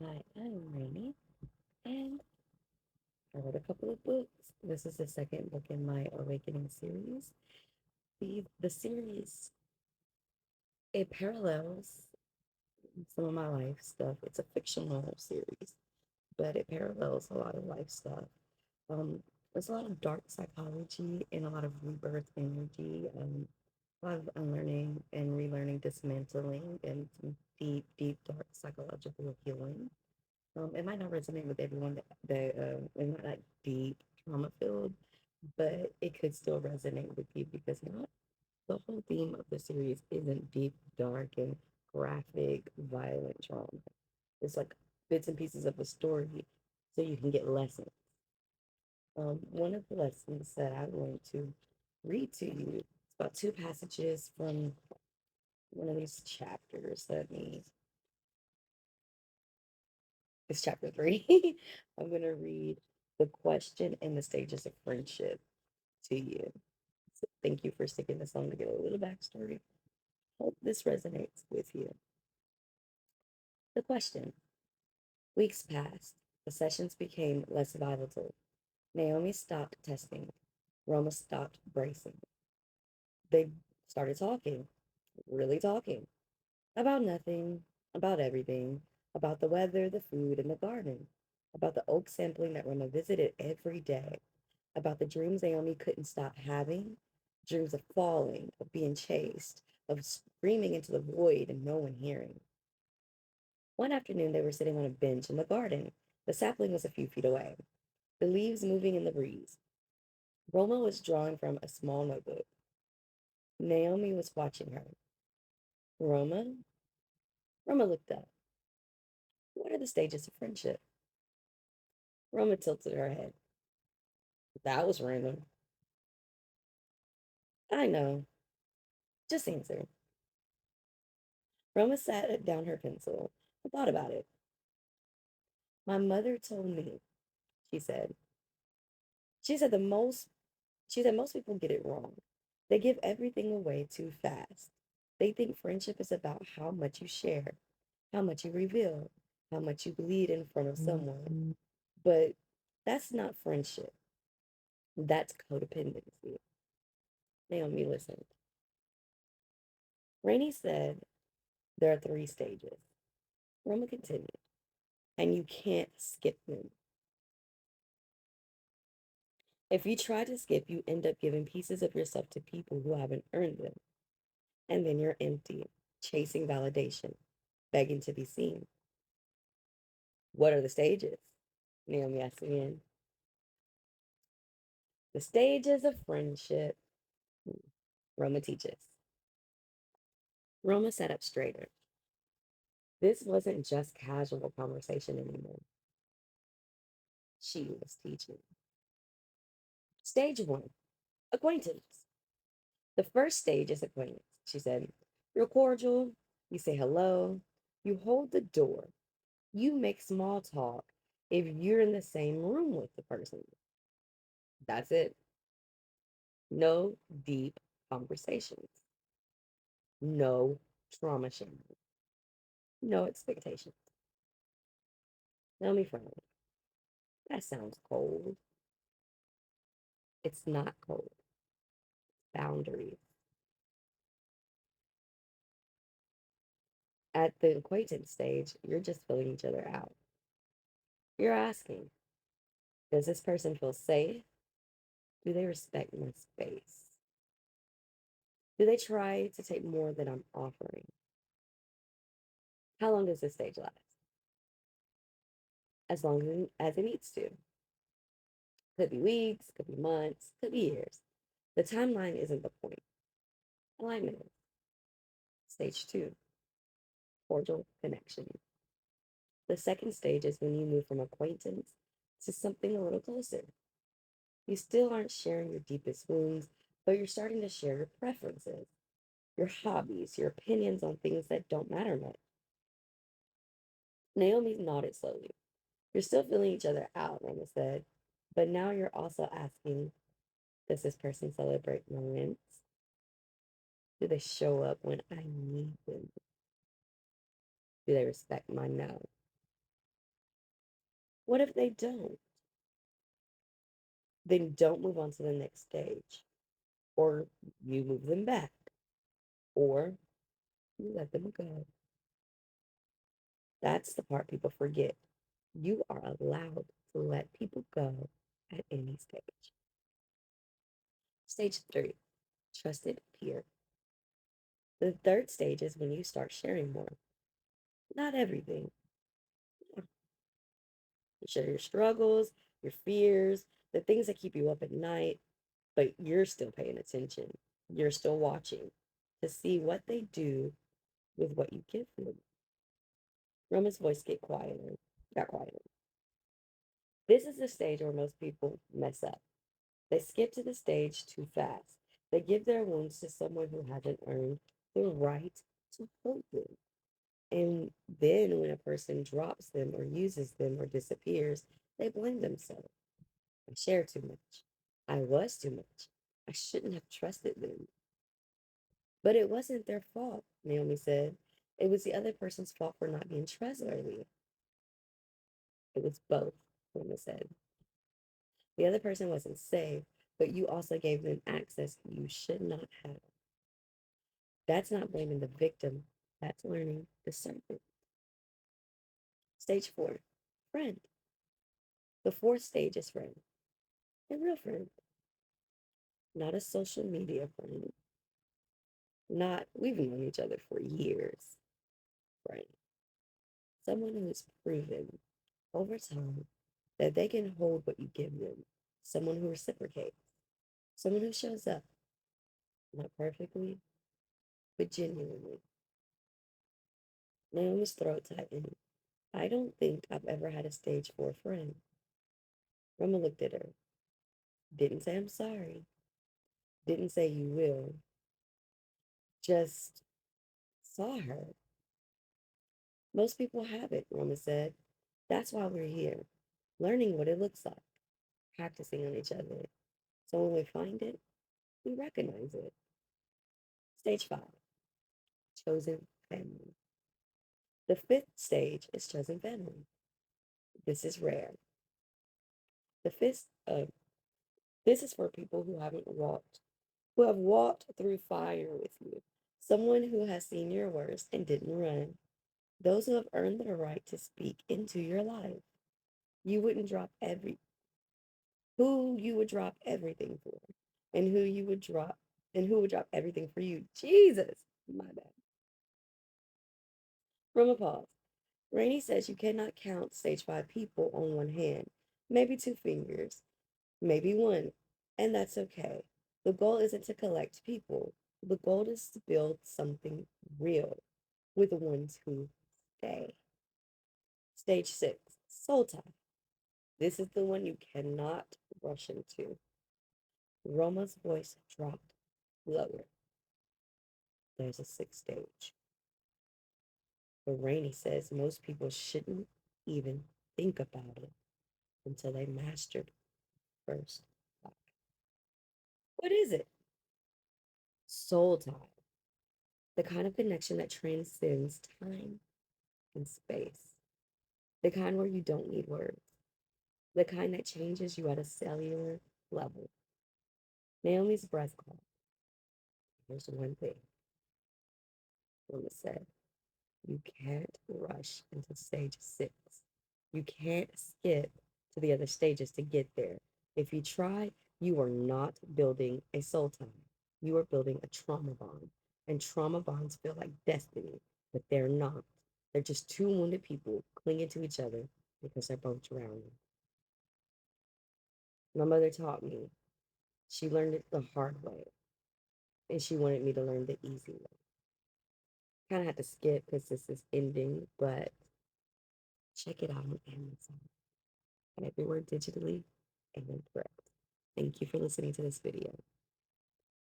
Hi, I'm Rainy, and I wrote a couple of books. This is the second book in my Awakening series. The series, it parallels some of my life stuff. It's a fictional series, but it parallels a lot of life stuff. There's a lot of dark psychology and a lot of rebirth energy, a lot of unlearning and relearning, dismantling, and some deep, deep, dark psychological healing. It might not resonate with everyone that is not that deep trauma filled, but it could still resonate with you because not the whole theme of the series isn't deep, dark, and graphic, violent trauma. It's like bits and pieces of a story so you can get lessons. One of the lessons that I want to read to you is about two passages from one of these chapters. It's chapter three. I'm going to read The Question and the Stages of Friendship to you. So thank you for sticking this on to get a little backstory. Hope this resonates with you. The question. Weeks passed. The sessions became less volatile. Naomi stopped testing. Roma stopped bracing. They started talking, really talking, about nothing, about everything, about the weather, the food, and the garden, about the oak sampling that Roma visited every day, about the dreams Naomi couldn't stop having, dreams of falling, of being chased, of screaming into the void and no one hearing. One afternoon, they were sitting on a bench in the garden. The sapling was a few feet away, the leaves moving in the breeze. Roma was drawing from a small notebook. Naomi was watching her. Roma? Roma looked up. What are the stages of friendship? Roma tilted her head. That was random. I know. Just answer. Roma sat down her pencil and thought about it. My mother told me, she said. She said the most she said most people get it wrong. They give everything away too fast. They think friendship is about how much you share, how much you reveal, how much you bleed in front of someone. But that's not friendship. That's codependency. Naomi listened. Rainey said there are three stages. Roma continued, and you can't skip them. If you try to skip, you end up giving pieces of yourself to people who haven't earned them. And then you're empty, chasing validation, begging to be seen. What are the stages? Naomi asked again. The stages of friendship. Roma teaches. Roma sat up straighter. This wasn't just casual conversation anymore. She was teaching. Stage one, acquaintance. The first stage is acquaintance, she said. You're cordial, you say hello, you hold the door, you make small talk if you're in the same room with the person. That's it. No deep conversations, no trauma sharing, no expectations. Naomi frowned. That sounds cold. It's not cold. Boundaries. At the acquaintance stage, you're just filling each other out. You're asking, does this person feel safe? Do they respect my space? Do they try to take more than I'm offering? How long does this stage last? As long as it needs to. Could be weeks, could be months, could be years. The timeline isn't the point. Alignment is. Stage two, cordial connection. The second stage is when you move from acquaintance to something a little closer. You still aren't sharing your deepest wounds, but you're starting to share your preferences, your hobbies, your opinions on things that don't matter much. Naomi nodded slowly. You're still feeling each other out, Roma said, but now you're also asking, does this person celebrate my wins? Do they show up when I need them? Do they respect my no? What if they don't? Then don't move on to the next stage. Or you move them back. Or you let them go. That's the part people forget. You are allowed to let people go at any stage. Stage three, trusted peer. The third stage is when you start sharing more. Not everything. You share your struggles, your fears, the things that keep you up at night, but you're still paying attention. You're still watching to see what they do with what you give them. Roman's voice got quieter. This is the stage where most people mess up. They skip to the stage too fast. They give their wounds to someone who hasn't earned the right to hold them. And then when a person drops them or uses them or disappears, they blame themselves. I share too much. I was too much. I shouldn't have trusted them. But it wasn't their fault, Naomi said. It was the other person's fault for not being trustworthy. It was both, Roma said. The other person wasn't safe, but you also gave them access you should not have. That's not blaming the victim, that's learning discernment. Stage four, friend. The fourth stage is friend, a real friend, not a social media friend, not we've known each other for years, friend. Someone who's proven over time that they can hold what you give them, someone who reciprocates, someone who shows up, not perfectly, but genuinely. Naomi's throat tightened. I don't think I've ever had a stage four friend. Roma looked at her, didn't say I'm sorry, didn't say you will, just saw her. Most people have it, Roma said. That's why we're here, learning what it looks like, practicing on each other. So when we find it, we recognize it. Stage five, chosen family. The fifth stage is chosen family. This is rare. The fifth, this is for people who have walked through fire with you. Someone who has seen your worst and didn't run. Those who have earned the right to speak into your life. You wouldn't drop who you would drop everything for, and who would drop everything for you. Jesus, my bad. From a pause. Rainey says you cannot count stage five people on one hand, maybe two fingers, maybe one, and that's okay. The goal isn't to collect people. The goal is to build something real with the ones who stay. Stage six, soul tie. This is the one you cannot rush into. Roma's voice dropped lower. There's a sixth stage. But Rainey says most people shouldn't even think about it until they mastered first. What is it? Soul tie. The kind of connection that transcends time and space. The kind where you don't need words. The kind that changes you at a cellular level. Naomi's breath caught. Here's one thing Roma said. You can't rush into stage six. You can't skip to the other stages to get there. If you try, you are not building a soul tie. You are building a trauma bond. And trauma bonds feel like destiny, but they're not. They're just two wounded people clinging to each other because they're both drowning. My mother taught me. She learned it the hard way, and she wanted me to learn the easy way. Kind of had to skip because this is ending, but check it out on Amazon and everywhere digitally and then correct. Thank you for listening to this video.